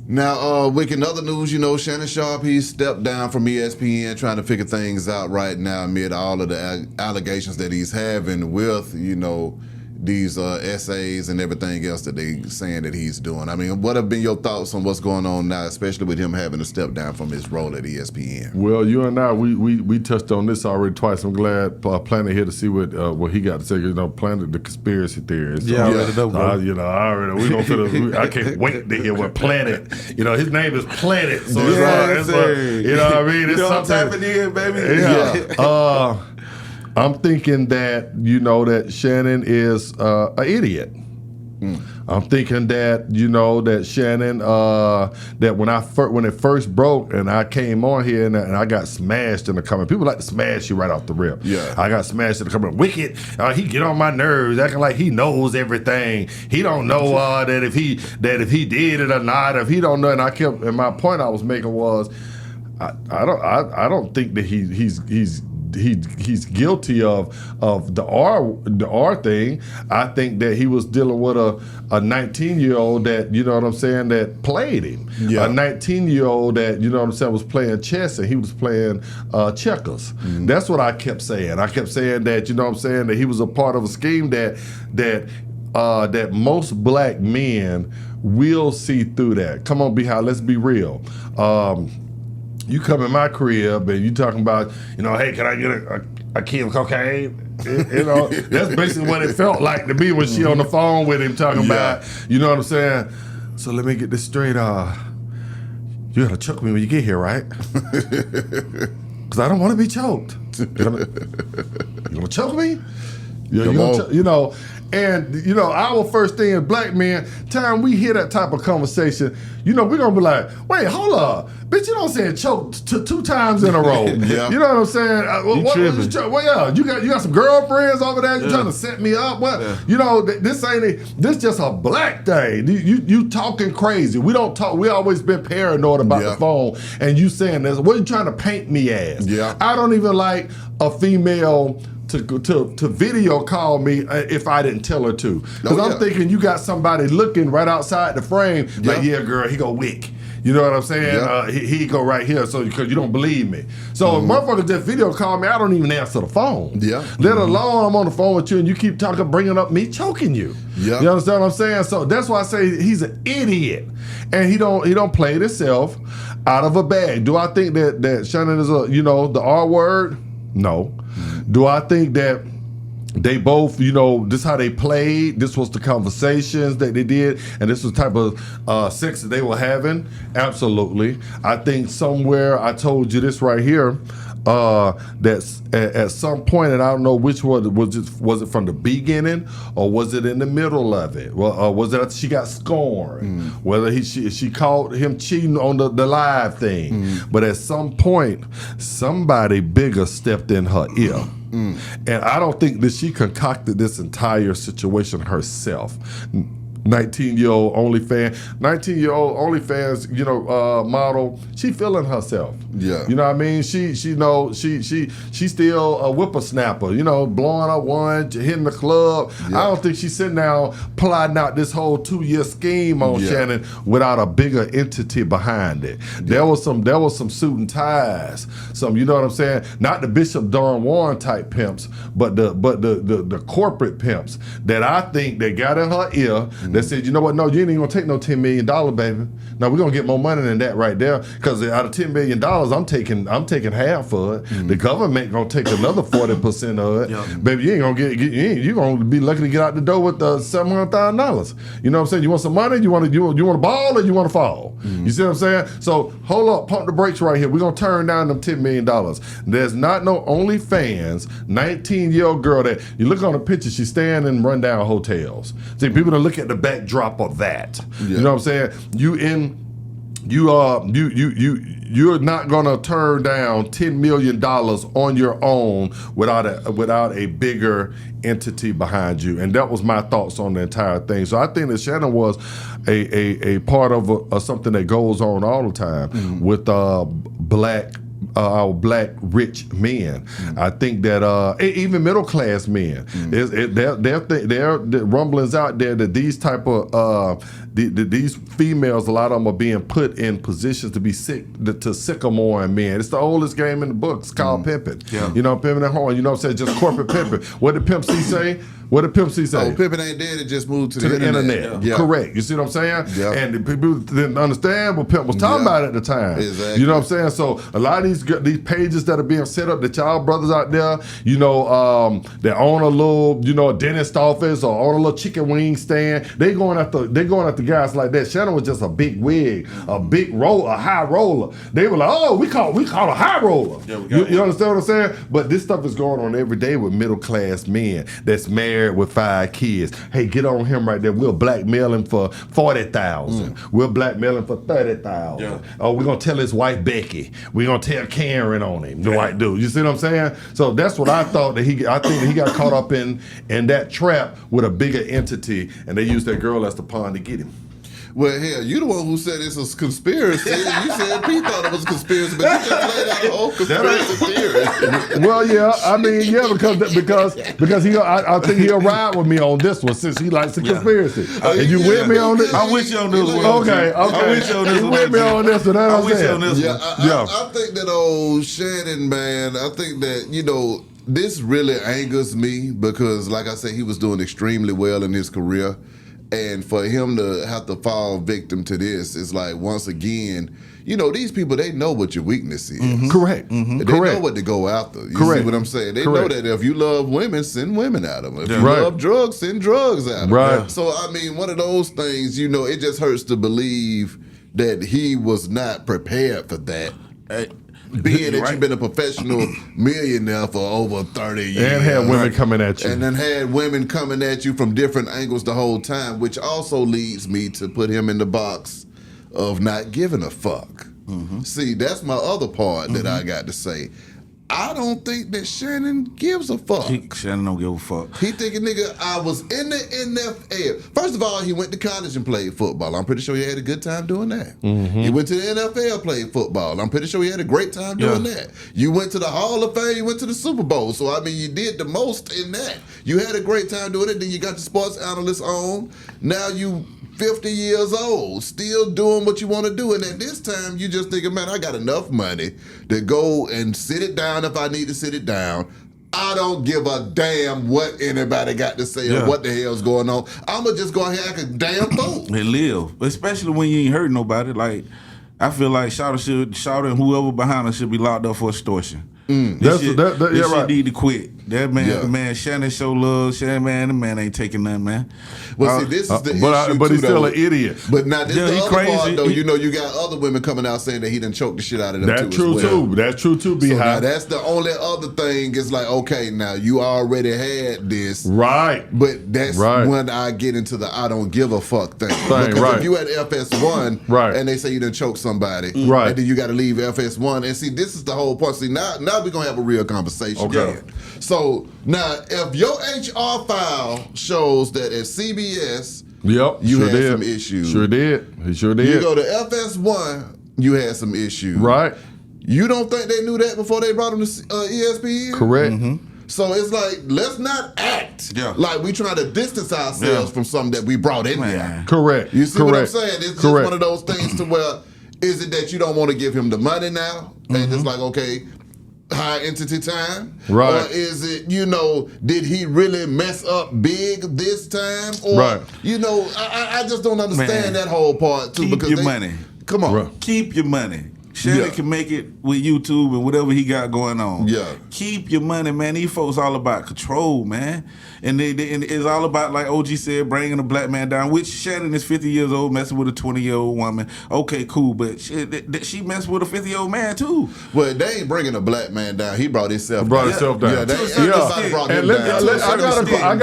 Now, Wick, in other news, Shannon Sharpe, he stepped down from ESPN trying to figure things out right now amid all of the allegations that he's having with, these essays and everything else that they saying that he's doing. I mean, what have been your thoughts on what's going on now, especially with him having to step down from his role at ESPN? Well, you and I, we touched on this already twice. I'm glad Planet here to see what he got to say. Planet, the conspiracy theories. So, I already know, bro. I can't wait to hear what Planet. His name is Planet, so it's what I mean. It's something. Tapping in, baby. Yeah. I'm thinking that that Shannon is an idiot. I'm thinking that that Shannon that when it first broke and I came on here and I got smashed in the comment. People like to smash you right off the rip. Yeah, I got smashed in the comment. Wicked. He get on my nerves, acting like he knows everything. He don't know that if he did it or not. If he don't know, and my point I was making was I don't think that he's guilty of the R thing. I think that he was dealing with a 19-year-old that, that played him. Yeah. A 19-year-old that, was playing chess and he was playing checkers. Mm-hmm. That's what I kept saying. I kept saying that, that he was a part of a scheme that most black men will see through that. Come on, B-High, let's be real. You come in my crib and you talking about, hey, can I get a kid of cocaine? That's basically what it felt like to me when she on the phone with him talking about, you know what I'm saying? So let me get this straight. You gotta choke me when you get here, right? Because I don't want to be choked. You gonna choke me? And our first thing as black men, time we hear that type of conversation, we're gonna be like, wait, hold up, bitch, you don't say choke two times in a row. Yeah. You know what I'm saying? You got some girlfriends over there. You trying to set me up? What? Yeah. This just a black thing. You talking crazy. We don't talk. We always been paranoid about the phone, and you saying this. What are you trying to paint me as? Yeah. I don't even like a female to video call me if I didn't tell her to. Because I'm thinking you got somebody looking right outside the frame, like, yeah, girl, he go wick. You know what I'm saying? Yeah. He go right here, so because you don't believe me. So if motherfuckers just video call me, I don't even answer the phone. Yeah. Let alone I'm on the phone with you and you keep bringing up me choking you. Yeah. You understand what I'm saying? So that's why I say he's an idiot, and he don't play it himself out of a bag. Do I think that Shannon is the R word? No. Do I think that they both, this is how they played, this was the conversations that they did, and this was the type of sex that they were having? Absolutely. I think somewhere, I told you this right here, that at some point, and I don't know which one, was it from the beginning or was it in the middle of it? Well, was it after she got scorned? Whether she caught him cheating on the live thing. But at some point, somebody bigger stepped in her ear. And I don't think that she concocted this entire situation herself. 19-year-old OnlyFans, model. She feeling herself. Yeah. You know what I mean? She still a whippersnapper. Blowing up one, hitting the club. Yeah. I don't think she's sitting down plotting out this whole 2-year scheme on Shannon without a bigger entity behind it. Yeah. There was some suit and ties. Some, you know what I'm saying? Not the Bishop Don Warren type pimps, but the corporate pimps that I think they got in her ear. That said, you know what? No, you ain't even gonna take no $10 million, baby. No, we're gonna get more money than that right there. Because out of $10 million, I'm taking half of it. The government gonna take another 40% of it. Yep. Baby, you ain't gonna you're gonna be lucky to get out the door with $700,000. You know what I'm saying? You want some money? You want to ball or you want to fall? You see what I'm saying? So hold up, pump the brakes right here. We're gonna turn down them $10 million. There's not no OnlyFans 19-year-old girl that you look on the picture. She's staying in rundown hotels. See, people don't look at the backdrop of that. Yeah. You know what I'm saying? You're not gonna turn down $10 million on your own without a bigger entity behind you. And that was my thoughts on the entire thing. So I think that Shannon was a part of something that goes on all the time with black our black rich men. I think that even middle class men, there are rumblings out there that these type of these females, a lot of them are being put in positions to be sycamore men. It's the oldest game in the book. It's called pimping. Yeah. You know, pimping and horn. You know what I'm saying? Just corporate pimping. What did Pimp C say? What did Pimp C say? Oh, pimping ain't dead. It just moved to the internet. Yeah. Correct. You see what I'm saying? Yeah. And the people didn't understand what Pimp was talking about at the time. Exactly. You know what I'm saying? So a lot of these pages that are being set up, that y'all brothers out there, you know, that own a little, you know, dentist office or own a little chicken wing stand, they going after guys like that. Shannon was just a big wig, a high roller. They were like, oh, we call a high roller. Yeah, you understand what I'm saying? But this stuff is going on every day with middle class men that's married with 5 kids. Hey, get on him right there. We'll blackmail him for $40,000. We'll blackmail him for $30,000. Yeah. Oh, we're gonna tell his wife Becky. We're gonna tell Karen on him. The white dude. You see what I'm saying? So that's what I thought I think that he got caught up in that trap with a bigger entity, and they used that girl as the pawn to get him. Well, hell, you the one who said it's a conspiracy. You said Pete thought it was a conspiracy, but you just laid out the whole conspiracy theory. Well, yeah, I mean, yeah, because I think he'll ride with me on this one since he likes the conspiracy. And you with me on this? I'm with you on this one. Okay. I'm with you on this You one. with me on this one? I'm with you on this Yeah, one. I think that old Shannon, man, I think that, you know, this really angers me because, like I said, he was doing extremely well in his career. And for him to have to fall victim to this, it's like, once again, you know, these people, they know what your weakness is. Correct. They know what to go after. You see what I'm saying? They know that if you love women, send women at them. If you love drugs, send drugs at them. Right. So, I mean, one of those things, you know, it just hurts to believe that he was not prepared for that. Being that you've been a professional millionaire for over 30 years. And had women coming at you. And then had women coming at you from different angles the whole time, which also leads me to put him in the box of not giving a fuck. See, that's my other part that I got to say. I don't think that Shannon gives a fuck. Shannon don't give a fuck. He thinking, nigga, I was in the NFL. First of all, he went to college and played football. I'm pretty sure he had a good time doing that. He went to the NFL, played football. I'm pretty sure he had a great time doing that. You went to the Hall of Fame, you went to the Super Bowl. So, I mean, you did the most in that. You had a great time doing it. Then you got the sports analyst on. Now you 50 years old, still doing what you want to do. And at this time, you just thinking, man, I got enough money to go and sit it down if I need to sit it down. I don't give a damn what anybody got to say or what the hell's going on. I'm going to just go ahead and act a damn fool. And live. Especially when you ain't hurt nobody. Like, I feel like Shawty and whoever behind her should be locked up for extortion. This shit need to quit. That man, Shannon show love. Shannon, man, the man ain't taking nothing, man. Well, see, this is the issue but too, he's still though. an idiot. But now this the other crazy. part, though. You know, you got other women coming out saying that he done choked the shit out of them That's too. true too. That's true too. So now Behind. that's the only other thing. Is like, okay, now you already had this, Right. But that's when I get into the I don't give a fuck thing. Because if you at FS1 and they say you done choked somebody, and then you got to leave FS1, and see, this is the whole point. See, now we're gonna have a real conversation. Okay. So now, if your HR file shows that at CBS, you had some issues. Sure did. He sure did. You go to FS1, you had some issues. Right. You don't think they knew that before they brought him to ESPN? Correct. So it's like, let's not act like we trying to distance ourselves from something that we brought in there. Correct. You see what I'm saying? It's just one of those things to where, is it that you don't want to give him the money now? And it's like, okay, high entity time? Right. Or is it, you know, did he really mess up big this time? Or, you know, I just don't understand that whole part too. Keep your money. Come on. Keep your money. Shannon can make it with YouTube and whatever he got going on. Keep your money, man. These folks all about control, man. And it's all about, like OG said, bringing a black man down, which Shannon is 50 years old, messing with a 20-year-old woman. Okay, cool, but she messed with a 50-year-old man, too. Well, they ain't bringing a black man down. He brought himself down. Yeah, somebody brought him down.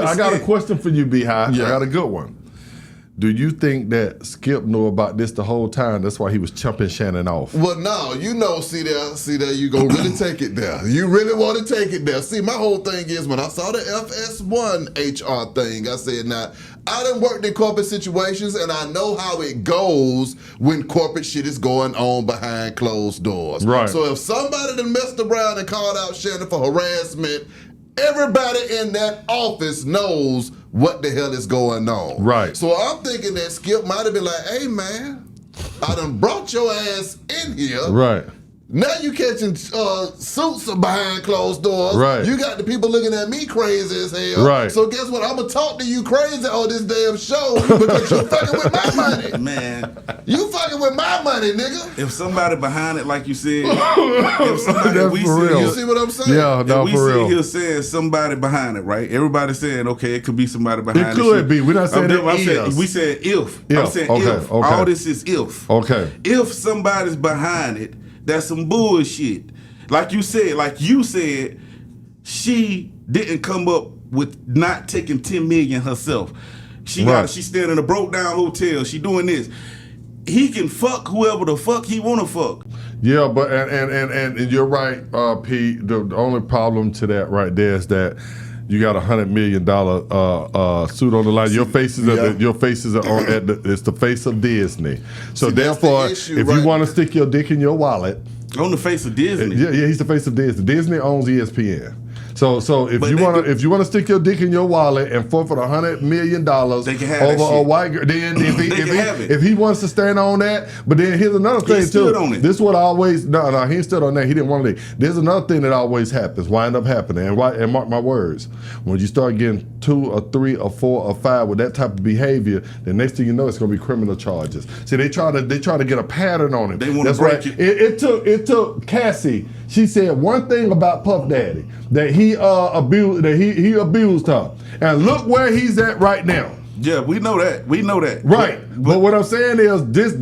I got a question for you, B-High. I got a good one. Do you think that Skip knew about this the whole time? That's why he was chumping Shannon off. Well, no, see there, you gonna really take it there. You really want to take it there. See, my whole thing is when I saw the FS1 HR thing, I said, now, I done worked in corporate situations and I know how it goes when corporate shit is going on behind closed doors. Right. So if somebody done messed around and called out Shannon for harassment, everybody in that office knows what the hell is going on. Right. So I'm thinking that Skip might have been like, hey, man, I done brought your ass in here. Right. Now you catching suits behind closed doors. Right. You got the people looking at me crazy as hell. Right. So guess what? I'm going to talk to you crazy on this damn show because you fucking with my money. Man. You fucking with my money, nigga. If somebody behind it, like you said, if somebody, That's we for see, real. You see what I'm saying? Yeah, no, we for see real. here saying somebody behind it, right? Everybody saying, okay, it could be somebody behind it. It could be. We're not saying it is. We said if. Yeah, I'm saying okay, if. okay. All this is if. Okay. If somebody's behind it, that's some bullshit. Like you said, she didn't come up with not taking $10 million herself. She's staying in a broke down hotel. She doing this. He can fuck whoever the fuck he wanna fuck. Yeah, but and you're right, Pete. The only problem to that right there is that you got $100 million suit on the line. Your faces are on it's the face of Disney. So therefore, if you want to stick your dick in your wallet, on the face of Disney. Yeah, he's the face of Disney. Disney owns ESPN. So if you want to stick your dick in your wallet and forfeit $100 million over a white girl, then if he wants to stand on that, but then here's another thing too. This is what I always he ain't stood on that. He didn't want to leave. There's another thing that always happens, wind up happening, and mark my words, when you start getting 2 or 3 or 4 or 5 with that type of behavior, the next thing you know, it's going to be criminal charges. See, they try to get a pattern on it. They want to break it. It took Cassie. She said one thing about Puff Daddy, that he abused her, and look where he's at right now. Yeah, we know that. Right, but what I'm saying is this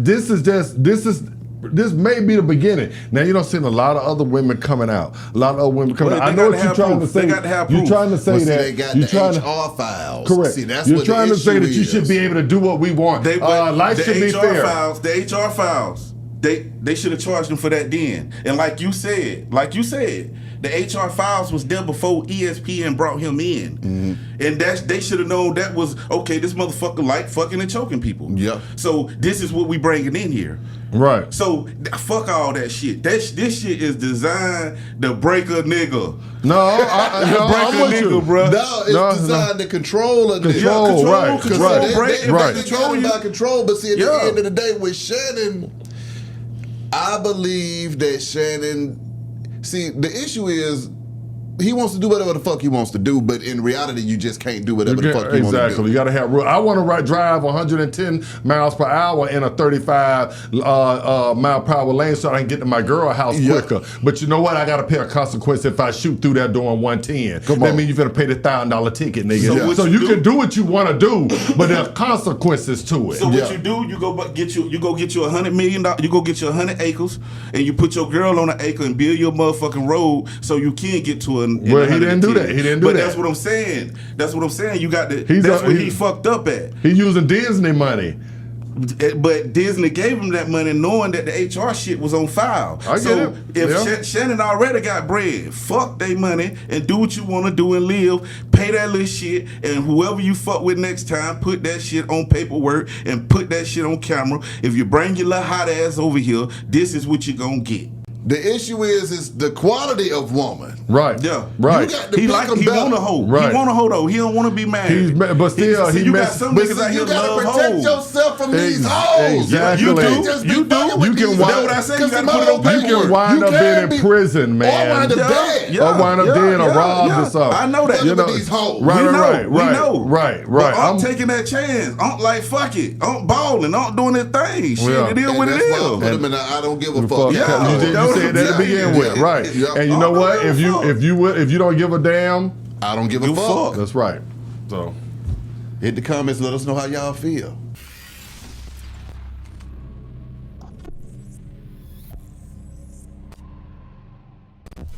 may be the beginning. Now you don't see a lot of other women coming out. A lot of other women coming out. I know what you're trying to say. They got to have proof. You're trying to say that they got the HR files. Correct. See, that's you're what trying the to say issue that you should be able to do what we want. Life should be fair. The HR files. They should have charged them for that then. And like you said, the HR files was there before ESPN brought him in. Mm-hmm. And they should have known that was, okay, this motherfucker like fucking and choking people. Yeah. So this is what we bringing in here. Right. So fuck all that shit. This shit is designed to break a nigga. No, I'm with you, bro. No, it's designed to control a nigga. Control. But see, at the end of the day, with Shannon, I believe that Shannon. See, the issue is he wants to do whatever the fuck he wants to do, but in reality, you just can't do whatever the fuck you want to do. Exactly. You got to have rules. I want to drive 110 miles per hour in a 35 mile per hour lane so I can get to my girl house quicker. But you know what? I got to pay a consequence if I shoot through that door in 110. That means you're going to pay the $1,000 ticket, nigga. So you can do what you want to do, but there are consequences to it. So what you do? You go get you $100 million. You go get you 100 acres, and you put your girl on an acre and build your motherfucking road so you can get to a. Well, he didn't do that. But that's what I'm saying. You got the. That's where he fucked up at. He's using Disney money. But Disney gave him that money knowing that the HR shit was on file. If Shannon already got bread, fuck they money and do what you want to do and live. Pay that little shit, and whoever you fuck with next time, put that shit on paperwork and put that shit on camera. If you bring your little hot ass over here, this is what you gonna get. The issue is the quality of woman. Right. Yeah. Right. He want a hoe. Right. He want a hoe though. He don't want to be married. But still, you got some niggas out here love hoes. You gotta protect yourself from these hoes. Exactly. You do. You can wind up being in prison, man. Or wind up dead. Or wind up dead or robbed or something. I know that. You know these hoes. Right. But I'm taking that chance. I'm like, fuck it. I'm balling. I'm doing that thing. Shit, it is what it is. I don't give a fuck. You said that to begin with, right? And you know what? If you don't give a damn, I don't give a fuck. That's right. So, hit the comments. Let us know how y'all feel.